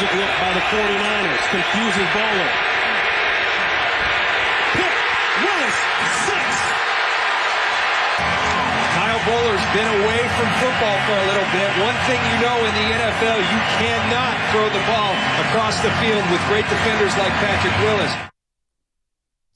Strategic look by the 49ers. Confusing Bowler. Pick. Willis. 6. Kyle Bowler's been away from football for a little bit. One thing you know in the NFL, you cannot throw the ball across the field with great defenders like Patrick Willis.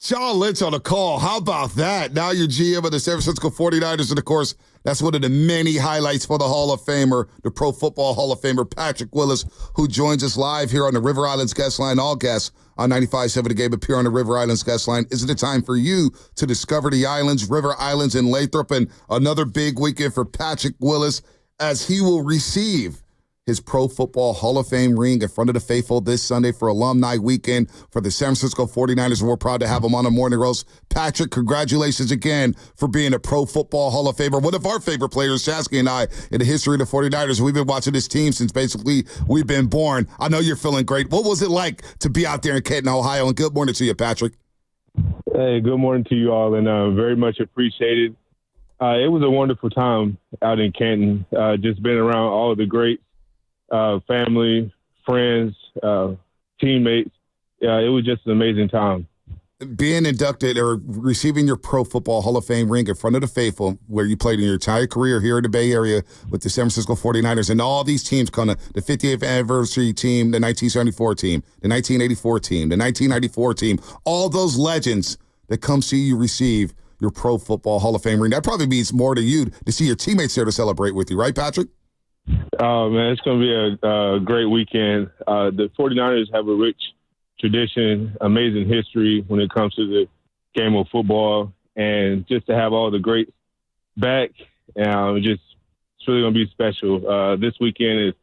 John Lynch on the call. How about that? Now you're GM of the San Francisco 49ers. And, of course, that's one of the many highlights for the Hall of Famer, the Pro Football Hall of Famer, Patrick Willis, who joins us live here on the River Islands Guest Line. All guests on 95.7 The Game appear on the River Islands Guest Line. Is it a time for you to discover the islands, River Islands, and Lathrop? And another big weekend for Patrick Willis as he will receive his Pro Football Hall of Fame ring in front of the faithful this Sunday for Alumni Weekend for the San Francisco 49ers. And we're proud to have him on the Morning Roast. Patrick, congratulations again for being a Pro Football Hall of Famer. One of our favorite players, Shasky and I, in the history of the 49ers. We've been watching this team since basically we've been born. I know you're feeling great. What was it like to be out there in Canton, Ohio? And good morning to you, Patrick. Hey, good morning to you all, and very much appreciated. It was a wonderful time out in Canton, just being around all of the greats. Family, friends, teammates. It was just an amazing time. Being inducted or receiving your Pro Football Hall of Fame ring in front of the faithful, where you played in your entire career here in the Bay Area with the San Francisco 49ers, and all these teams kind of the 50th anniversary team, the 1974 team, the 1984 team, the 1994 team, all those legends that come see you receive your Pro Football Hall of Fame ring. That probably means more to you to see your teammates there to celebrate with you, right, Patrick? Oh, man, it's going to be a great weekend. The 49ers have a rich tradition, amazing history when it comes to the game of football. And just to have all the greats back, it's really going to be special. This weekend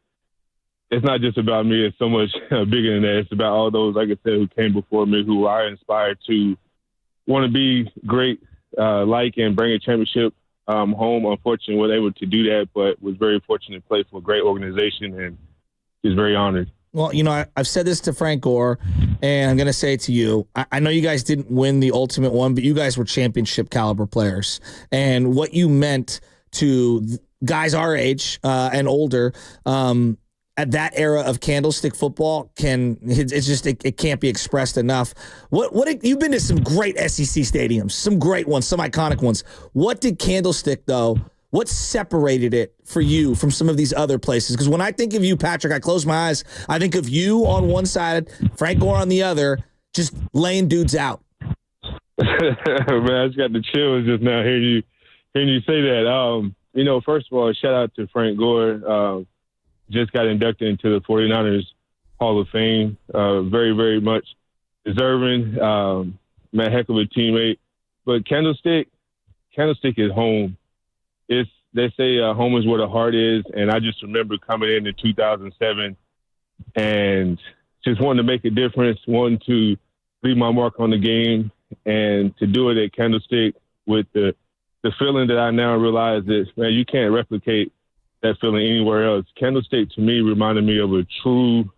it's not just about me. It's so much bigger than that. It's about all those, like I said, who came before me, who I inspired to want to be great, and bring a championship home. Unfortunately, wasn't able to do that, but was very fortunate to play for a great organization and is very honored. Well, I've said this to Frank Gore, and I'm going to say it to you. I know you guys didn't win the ultimate one, but you guys were championship caliber players. And what you meant to guys our age and older at that era of Candlestick football it can't be expressed enough. What you've been to some great SEC stadiums, some great ones, some iconic ones. What did Candlestick though? What separated it for you from some of these other places? Because when I think of you, Patrick, I close my eyes. I think of you on one side, Frank Gore on the other, just laying dudes out. Man, I just got the chills just now hearing you say that. First of all, shout out to Frank Gore. Just got inducted into the 49ers Hall of Fame. Very, very much deserving. Heck of a teammate. But Candlestick is home. They say home is where the heart is. And I just remember coming in 2007 and just wanting to make a difference, wanting to leave my mark on the game, and to do it at Candlestick with the feeling that I now realize that, man, you can't replicate that feeling anywhere else. Candlestick, to me, reminded me of a true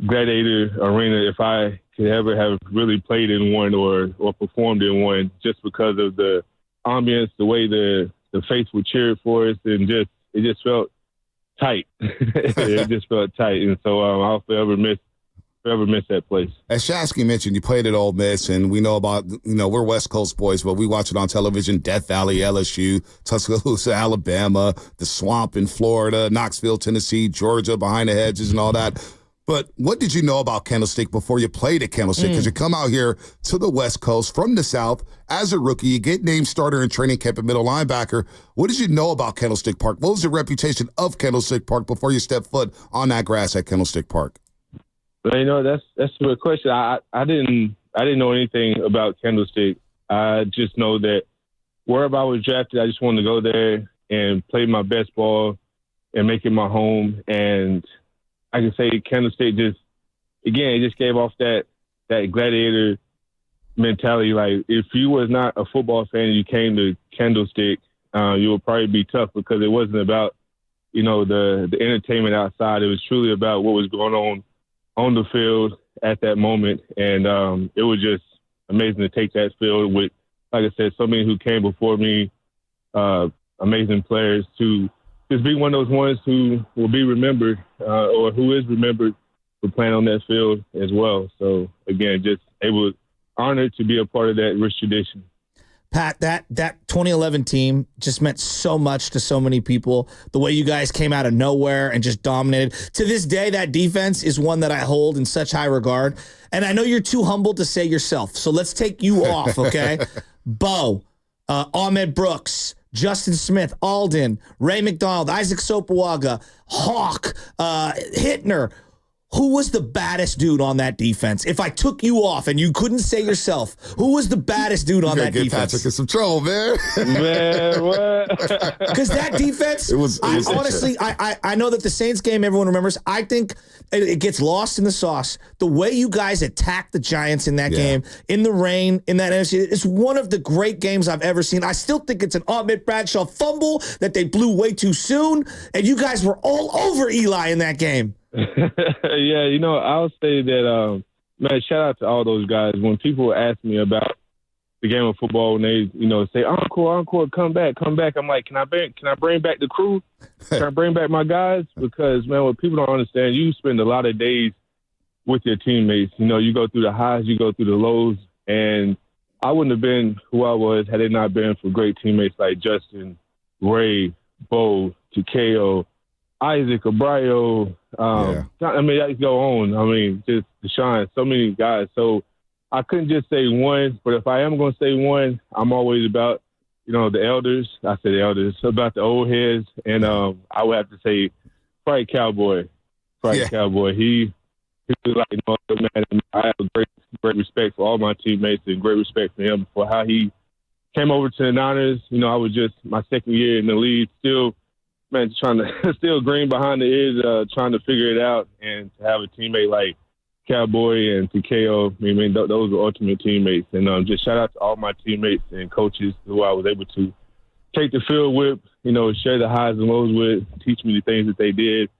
gladiator arena if I could ever have really played in one or performed in one, just because of the ambience, the way the faithful cheered for us, and it just felt tight. It just felt tight. And so I'll forever miss that place. As Shasky mentioned, you played at Ole Miss, and we know about, we're West Coast boys, but we watch it on television, Death Valley, LSU, Tuscaloosa, Alabama, the Swamp in Florida, Knoxville, Tennessee, Georgia, behind the hedges and all that. But what did you know about Candlestick before you played at Candlestick? Because you come out here to the West Coast from the South as a rookie. You get named starter in training camp at middle linebacker. What did you know about Candlestick Park? What was the reputation of Candlestick Park before you stepped foot on that grass at Candlestick Park? That's a good question. I didn't know anything about Candlestick. I just know that wherever I was drafted, I just wanted to go there and play my best ball and make it my home. And I can say Candlestick it just gave off that gladiator mentality. Like, if you was not a football fan and you came to Candlestick, you would probably be tough, because it wasn't about, the entertainment outside. It was truly about what was going on the field at that moment. And it was just amazing to take that field with, like I said, so many who came before me, amazing players, to just be one of those ones who will be remembered, or who is remembered for playing on that field as well. So, again, just able, honored to be a part of that rich tradition. Pat, that 2011 team just meant so much to so many people. The way you guys came out of nowhere and just dominated. To this day, that defense is one that I hold in such high regard. And I know you're too humble to say yourself, so let's take you off, okay? Bo, Ahmed Brooks, Justin Smith, Alden, Ray McDonald, Isaac Sopoaga, Hawk, Hittner. Who was the baddest dude on that defense? If I took you off and you couldn't say yourself, who was the baddest dude on that defense? Patrick in some trouble, man. Man, what? Because that defense, it was honestly, I know that the Saints game everyone remembers. I think it gets lost in the sauce. The way you guys attacked the Giants in that game, in the rain, in that NFC, it's one of the great games I've ever seen. I still think it's an Ahmed Bradshaw fumble that they blew way too soon, and you guys were all over Eli in that game. Yeah, I'll say that, man, shout out to all those guys. When people ask me about the game of football, and they, say, encore, come back. I'm like, can I bring back the crew? Can I bring back my guys? Because, man, what people don't understand, you spend a lot of days with your teammates. You go through the highs, you go through the lows, and I wouldn't have been who I was had it not been for great teammates like Justin, Ray, Bo, Takeo, Isaac, Abrayo, I could go on. Just Deshaun, so many guys. So I couldn't just say one, but if I am going to say one, I'm always about, the elders. I say the elders, about the old heads. And I would have to say Frank Cowboy. Cowboy. He was like, man, I have great respect for all my teammates and great respect for him for how he came over to the Niners. I was just my second year in the league, still trying to still green behind the ears, trying to figure it out, and to have a teammate like Cowboy and Takeo, those were ultimate teammates. And just shout out to all my teammates and coaches who I was able to take the field with, share the highs and lows with, teach me the things that they did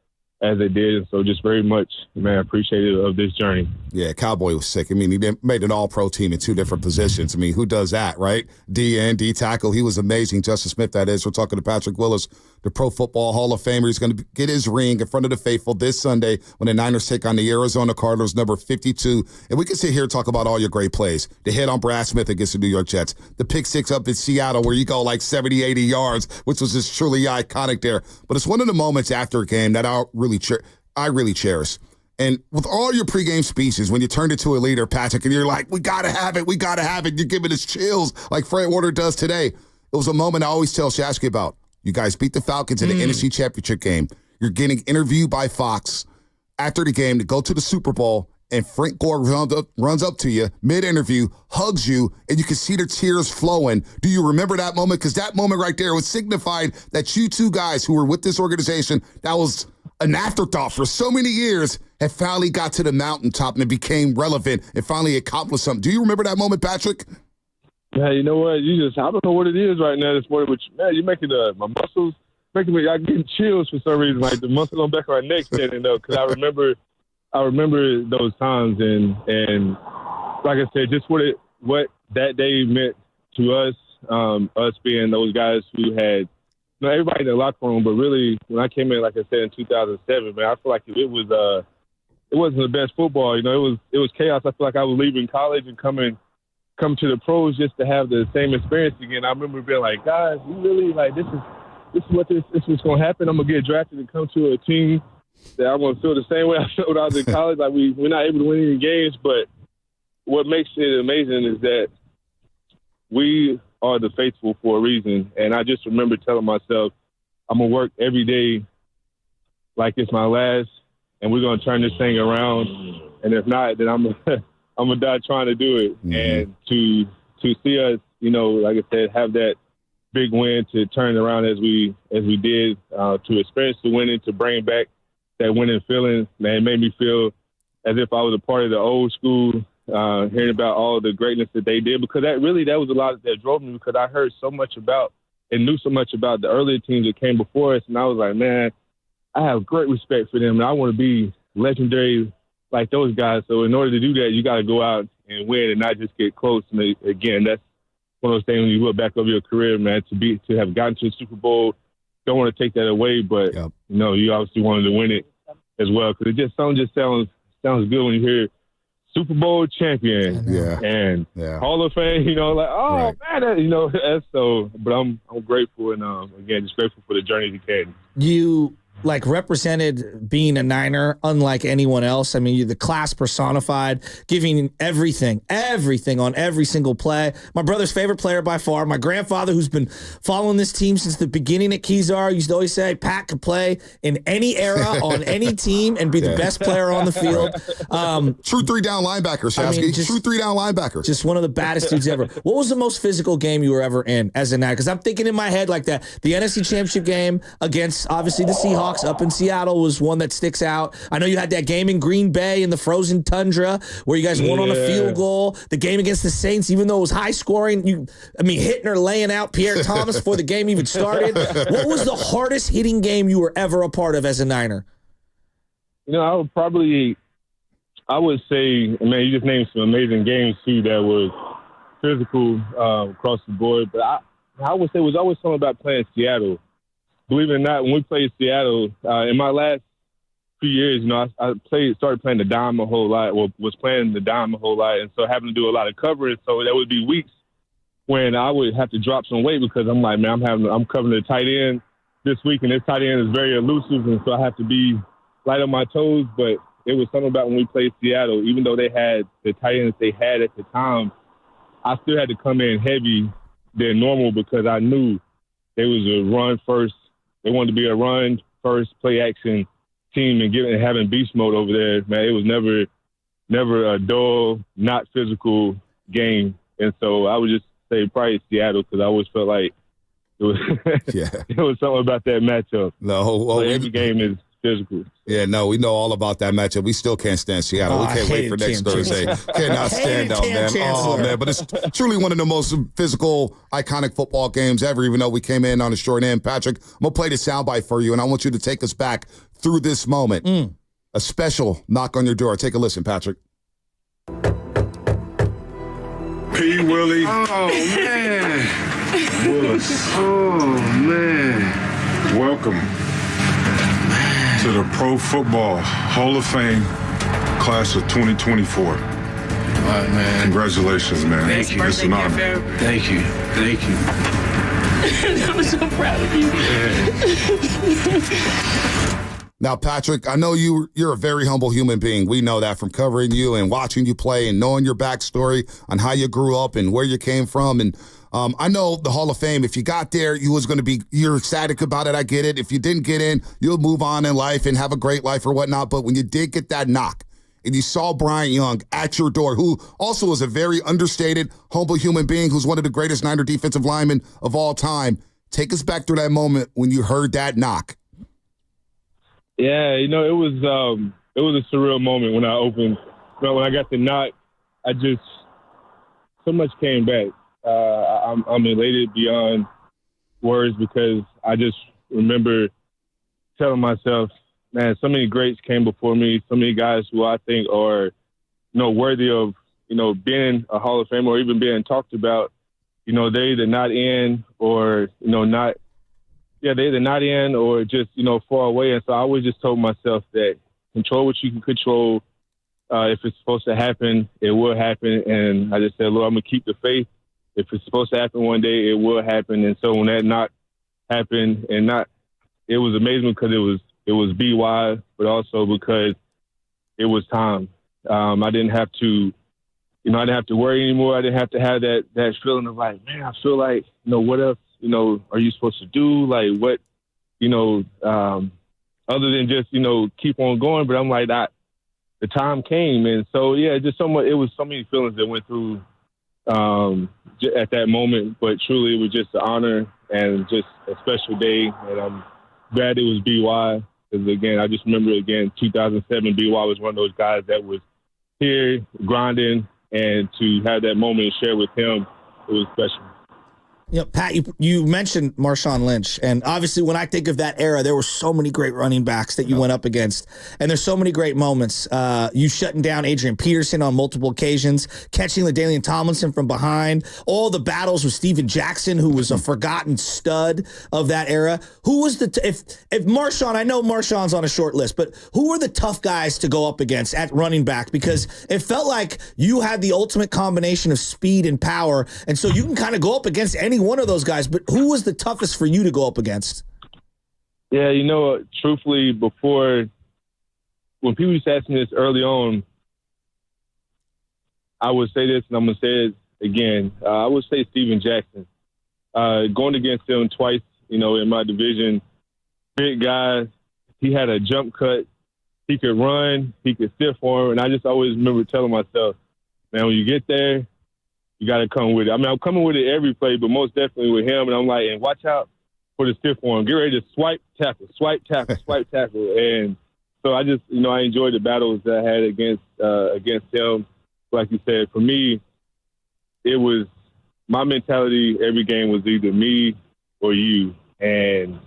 as they did. And so just very much, man, appreciative of this journey. Yeah, Cowboy was sick. He made an all-pro team in two different positions. Who does that, right? D tackle. He was amazing. Justin Smith, that is. We're talking to Patrick Willis, the Pro Football Hall of Famer. He's going to get his ring in front of the faithful this Sunday when the Niners take on the Arizona Cardinals, number 52. And we can sit here and talk about all your great plays. The hit on Brad Smith against the New York Jets. The pick six up in Seattle where you go like 70, 80 yards, which was just truly iconic there. But it's one of the moments after a game that I really cherish. And with all your pregame speeches, when you turned into a leader, Patrick, and you're like, we got to have it. You're giving us chills like Fred Warner does today. It was a moment I always tell Shashki about. You guys beat the Falcons in the NFC Championship game. You're getting interviewed by Fox after the game to go to the Super Bowl, and Frank Gore runs up to you mid-interview, hugs you, and you can see the tears flowing. Do you remember that moment? Because that moment right there was signified that you two guys who were with this organization, that was an afterthought for so many years, had finally got to the mountaintop and it became relevant and finally accomplished something. Do you remember that moment, Patrick? Yeah, you know what? I don't know what it is right now this morning, but man, you're making my muscles, I'm getting chills for some reason. Like the muscles on the back of my neck standing up, because I remember those times, and like I said, just what that day meant to us, us being those guys who had, everybody in the locker room, but really when I came in, like I said, in 2007, man, I feel like it wasn't the best football. It was chaos. I feel like I was leaving college and come to the pros just to have the same experience again. I remember being like, guys, we really this is what this was going to happen. I'm going to get drafted and come to a team that I'm going to feel the same way I felt when I was in college. Like we're not able to win any games, but what makes it amazing is that we are the faithful for a reason. And I just remember telling myself, I'm going to work every day like it's my last, and we're going to turn this thing around. And if not, then I'm going to die trying to do it. Mm-hmm. And to see us, like I said, have that big win, to turn around as we did, to experience the winning, to bring back that winning feeling, man, it made me feel as if I was a part of the old school, hearing about all the greatness that they did, because that was a lot that drove me, because I heard so much about and knew so much about the earlier teams that came before us. And I was like, man, I have great respect for them, and I want to be legendary like those guys. So in order to do that, you got to go out and win and not just get close. And again, that's one of those things when you look back over your career, man, to have gotten to the Super Bowl, don't want to take that away, but, you obviously wanted to win it as well, because something just sounds good when you hear Super Bowl champion and Hall of Fame, like, oh, right. man, that's so, but I'm grateful and, again, just grateful for the journey to Canton. You represented being a Niner unlike anyone else. I mean, you're the class personified, giving everything on every single play. My brother's favorite player by far. My grandfather, who's been following this team since the beginning at Kezar, used to always say Pat could play in any era on any team and be the best player on the field. True 3-down linebacker, Shasky. True 3-down linebacker. Just one of the baddest dudes ever. What was the most physical game you were ever in as a Niner? Because I'm thinking in my head like that. The NFC Championship game against, obviously, the Seahawks up in Seattle was one that sticks out. I know you had that game in Green Bay in the frozen tundra where you guys won on a field goal. The game against the Saints, even though it was high scoring, Hittner laying out Pierre Thomas before the game even started. What was the hardest hitting game you were ever a part of as a Niner? I would say, man, you just named some amazing games too that was physical across the board. But I would say it was always something about playing Seattle. Believe it or not, when we played Seattle, in my last few years, I started playing the dime a whole lot, was playing the dime a whole lot, and so having to do a lot of coverage. So there would be weeks when I would have to drop some weight because I'm like, man, I'm covering the tight end this week, and this tight end is very elusive, and so I have to be light on my toes. But it was something about when we played Seattle, even though they had the tight ends they had at the time, I still had to come in heavy than normal because I knew they was a run first. They wanted to be a run first, play action team and having beast mode over there. Man, it was never a dull, not physical game. And so I would just say probably Seattle because I always felt like it was it was something about that matchup. Every game is physical. Yeah, no, we know all about that matchup. We still can't stand Seattle. We can't wait for next Thursday. Cannot stand them, man. Oh, man. But it's truly one of the most physical, iconic football games ever, even though we came in on a short end. Patrick, I'm going to play the soundbite for you, and I want you to take us back through this moment. A special knock on your door. Take a listen, Patrick. P. Willie. Oh, man. Willis. Oh, man. Welcome to the Pro Football Hall of Fame class of 2024. All right, man. Congratulations, man. Thank you. It's an honor. Thank you. Thank you. I'm so proud of you. Now, Patrick, I know you're a very humble human being. We know that from covering you and watching you play and knowing your backstory on how you grew up and where you came from. And I know the Hall of Fame, if you got there, you're ecstatic about it. I get it. If you didn't get in, you'll move on in life and have a great life or whatnot. But when you did get that knock and you saw Bryant Young at your door, who also is a very understated, humble human being, who's one of the greatest Niner defensive linemen of all time, take us back to that moment when you heard that knock. Yeah, it was a surreal moment when I opened. When I got the knock, so much came back. I'm elated beyond words because I just remember telling myself, man, so many greats came before me, so many guys who I think are, worthy of, being a Hall of Fame or even being talked about. They either not in or, they're either not in or just, far away. And so I always just told myself that control what you can control. If it's supposed to happen, it will happen. And I just said, Lord, I'm going to keep the faith. If it's supposed to happen one day, it will happen. And so when that knock happened it was amazing because it was BY, but also because it was time. I didn't have to, I didn't have to worry anymore. I didn't have to have that feeling of like, man, I feel like, what else, are you supposed to do? Like what, other than just, keep on going. But I'm like, the time came. And so, yeah, it was so many feelings that went through at that moment. But truly, it was just an honor and just a special day. And I'm glad it was BY. Because, again, I just remember, 2007, BY was one of those guys that was here grinding. And to have that moment and share with him, it was special. Pat, you mentioned Marshawn Lynch, and obviously when I think of that era, there were so many great running backs that you went up against, and there's so many great moments. You shutting down Adrian Peterson on multiple occasions, catching LaDainian Tomlinson from behind, all the battles with Steven Jackson, who was a forgotten stud of that era. Who was if Marshawn, I know Marshawn's on a short list, but who were the tough guys to go up against at running back? Because it felt like you had the ultimate combination of speed and power, and so you can kind of go up against any one of those guys, but who was the toughest for you to go up against? Yeah, truthfully, before, when people used to ask me this early on, I would say this, and I'm going to say it again. I would say Steven Jackson. Going against him twice, in my division, big guy. He had a jump cut. He could run. He could stiff arm. And I just always remember telling myself, man, when you get there, you got to come with it. I mean, I'm coming with it every play, but most definitely with him. And I'm like, and watch out for the stiff arm. Get ready to swipe, tackle, swipe, tackle, swipe, tackle. And so I just, I enjoyed the battles that I had against him. Like you said, for me, it was my mentality. Every game was either me or you. And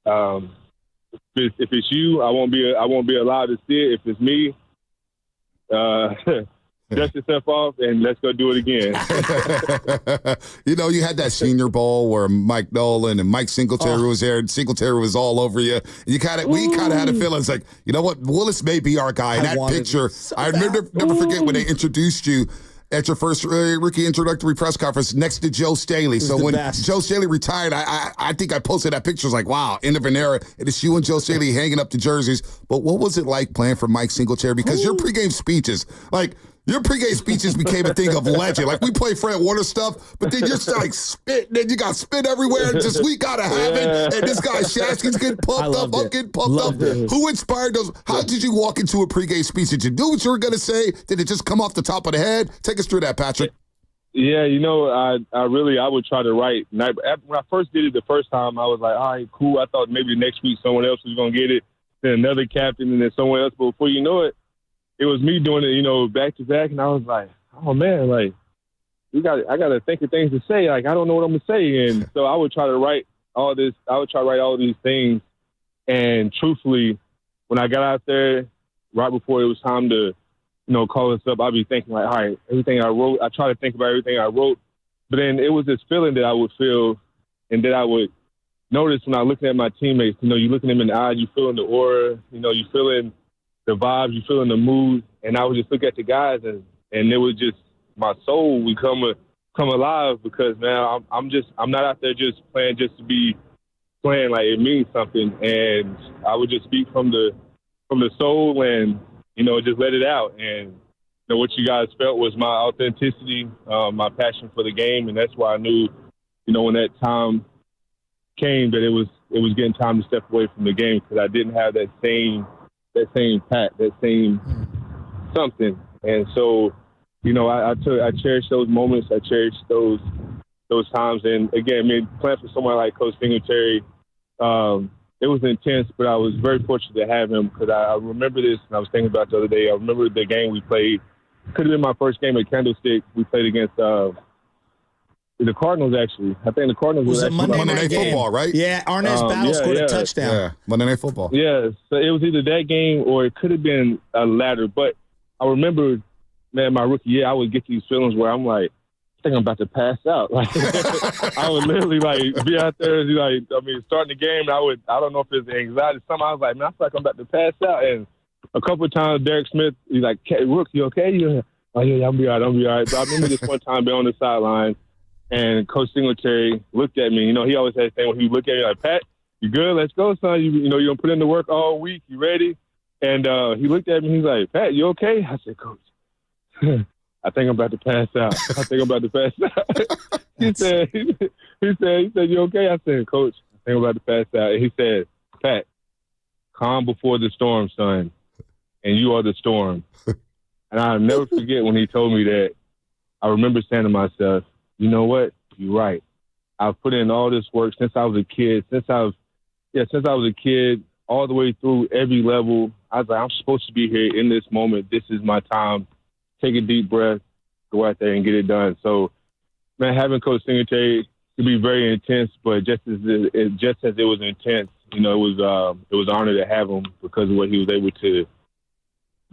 if it's you, I won't be allowed to see it. If it's me, dust yourself off and let's go do it again. You had that Senior Bowl where Mike Nolan and Mike Singletary was there, and Singletary was all over you. And we kind of had a feeling, it's like, you know what, Willis may be our guy. And that picture, I never forget when they introduced you at your first rookie introductory press conference next to Joe Staley. So when Joe Staley retired, I think I posted that picture. It was like, wow, end of an era. And it's you and Joe Staley hanging up the jerseys. But what was it like playing for Mike Singletary? Because your pregame speeches, your pregame speeches became a thing of legend. Like, we play Fred Warner stuff, but then you're like spit, then you got spit everywhere, and just, we gotta have it. And this guy Shasky's getting pumped up, I'm getting pumped up. Who inspired those? How did you walk into a pregame speech? Did you do what you were gonna say? Did it just come off the top of the head? Take us through that, Patrick. Yeah, I would try to write. When I first did it the first time, I was like, all right, cool. I thought maybe next week someone else was gonna get it, then another captain, and then someone else. But before you know it, it was me doing it, back to back, and I was like, oh man, I got to think of things to say. Like, I don't know what I'm gonna say, and so I would try to write all this. I would try to write all these things, and truthfully, when I got out there, right before it was time to, call us up, I'd be thinking like, all right, everything I wrote. I try to think about everything I wrote, but then it was this feeling that I would feel, and that I would notice when I was looking at my teammates. You looking them in the eyes, you feeling the aura, you feeling the vibes, you feeling the mood, and I would just look at the guys, and it was just, my soul would come alive, because now I'm not out there just playing just to be playing. Like, it means something, and I would just speak from the soul, and just let it out. And what you guys felt was my authenticity, my passion for the game, and that's why I knew, when that time came, that it was getting time to step away from the game, because I didn't have that same pack, that same something. And so, I cherish those moments. I cherish those times. And again, playing for someone like Coach Singletary, it was intense, but I was very fortunate to have him, because I remember this, and I was thinking about it the other day. I remember the game we played. Could have been my first game at Candlestick. We played against the Cardinals, actually. I think the Cardinals was a Monday Night Football, right? Yeah, Arnaz Battle scored a touchdown. Yeah, Monday Night Football. Yeah, so it was either that game or it could have been a latter. But I remember, man, my rookie year, I would get these feelings where I'm like, I think I'm about to pass out. Like, I would literally be out there, starting the game, and I don't know if it's anxiety. Something I was like, man, I feel like I'm about to pass out. And a couple of times, Derek Smith, he's like, Rook, you okay? Oh, yeah, I'll be all right. But I remember this one time being on the sideline, and Coach Singletary looked at me. He always had a thing when he looked at me like, Pat, you good? Let's go, son. You're going to put in the work all week. You ready? And he looked at me. He's like, Pat, you okay? I said, Coach, I think I'm about to pass out. He said, you okay? I said, Coach, I think I'm about to pass out. And he said, Pat, calm before the storm, son. And you are the storm. And I'll never forget when he told me that. I remember saying to myself, you know what? You're right. I've put in all this work since I was a kid. Since I was a kid, all the way through every level. I was like, I'm supposed to be here in this moment. This is my time. Take a deep breath, go out there and get it done. So, man, having Coach Singletary be very intense, but just as it was intense, it was an honor to have him because of what he was able to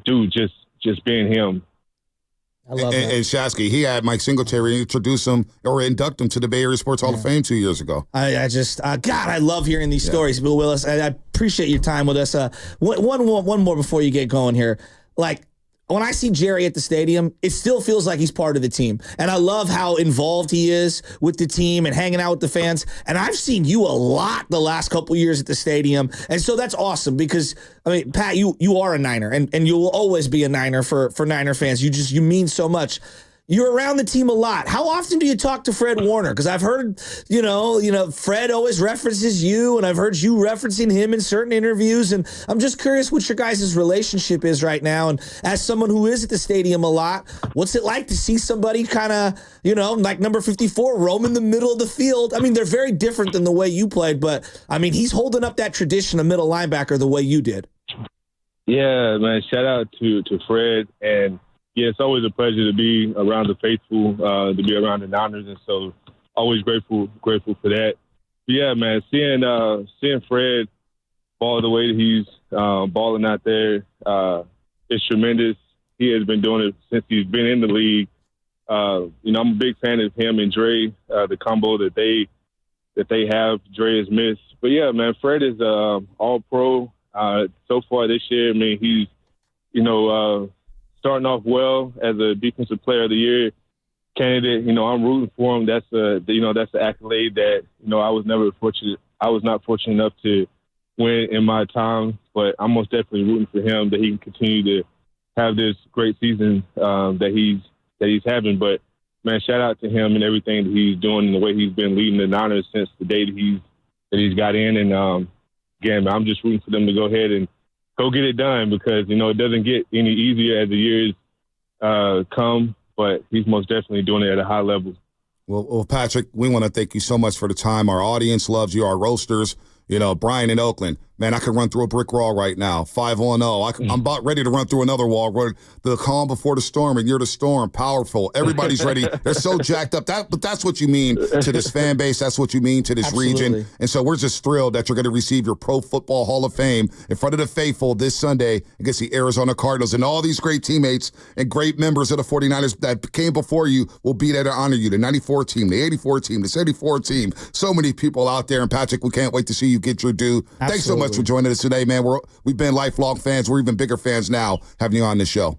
do, just being him. I love that. And Shasky, he had Mike Singletary introduce him or induct him to the Bay Area Sports Hall of Fame 2 years ago. God, I love hearing these stories, Bill Willis. I appreciate your time with us. One more before you get going here. Like, when I see Jerry at the stadium, it still feels like he's part of the team. And I love how involved he is with the team and hanging out with the fans. And I've seen you a lot the last couple years at the stadium. And so that's awesome because, I mean, Pat, you are a Niner, and you will always be a Niner for Niner fans. You mean so much. You're around the team a lot. How often do you talk to Fred Warner? Because I've heard, Fred always references you, and I've heard you referencing him in certain interviews. And I'm just curious what your guys' relationship is right now. And as someone who is at the stadium a lot, what's it like to see somebody kind of, like number 54, roam in the middle of the field? I mean, they're very different than the way you played, but, I mean, he's holding up that tradition of middle linebacker the way you did. Yeah, man, shout out to Fred. And yeah, it's always a pleasure to be around the faithful, to be around the Niners, and so always grateful for that. But yeah, man, seeing Fred ball the way that he's balling out there is tremendous. He has been doing it since he's been in the league. I'm a big fan of him and Dre, the combo that they have. Dre is missed, but yeah, man, Fred is all pro so far this year. I mean, he's starting off well as a defensive player of the year candidate. I'm rooting for him. That's an accolade that, I was not fortunate enough to win in my time, but I'm most definitely rooting for him that he can continue to have this great season that he's having. But man, shout out to him and everything that he's doing and the way he's been leading the Niners since the day that he's got in. And again, man, I'm just rooting for them to go ahead and go get it done because, it doesn't get any easier as the years come, but he's most definitely doing it at a high level. Well, Patrick, we want to thank you so much for the time. Our audience loves you, our roasters. Brian in Oakland, man, I could run through a brick wall right now. 5-0. I'm about ready to run through another wall. Where the calm before the storm, and you're the storm. Powerful. Everybody's ready. They're so jacked up. But that's what you mean to this fan base. That's what you mean to this region. And so we're just thrilled that you're going to receive your Pro Football Hall of Fame in front of the faithful this Sunday against the Arizona Cardinals. And all these great teammates and great members of the 49ers that came before you will be there to honor you. The 94 team, the 84 team, the 74 team. So many people out there. And Patrick, we can't wait to see you get your due. Absolutely. Thanks so much for joining us today, man. We've been lifelong fans. We're even bigger fans now having you on this show.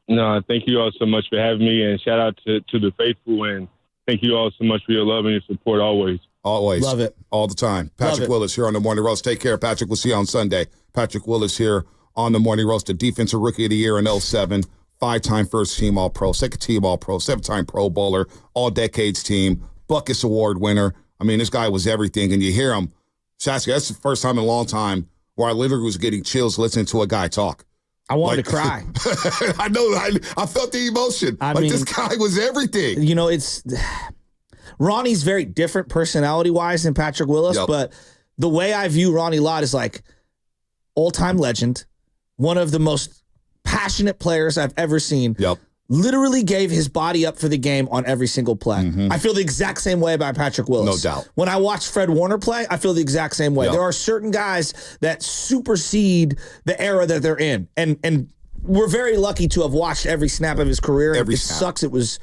No, thank you all so much for having me, and shout out to the faithful, and thank you all so much for your love and your support always. Always. Love it. All the time. Patrick Willis here on the Morning Roast. Take care, Patrick. We'll see you on Sunday. Patrick Willis here on the Morning Roast, the Defensive Rookie of the Year in 2007, 5-time first-team All-Pro, second-team All-Pro, 7-time Pro Bowler, All-Decades team, Buckus Award winner. I mean, this guy was everything, and you hear him. Shasky, that's the first time in a long time where I literally was getting chills listening to a guy talk. I wanted to cry. I know. I felt the emotion. I mean, this guy was everything. It's Ronnie's very different personality-wise than Patrick Willis, but the way I view Ronnie Lott is like all-time legend, one of the most passionate players I've ever seen. Literally gave his body up for the game on every single play. I feel the exact same way about Patrick Willis. No doubt. When I watch Fred Warner play, I feel the exact same way. There are certain guys that supersede the era that they're in. And we're very lucky to have watched every snap of his career. It sucks. It was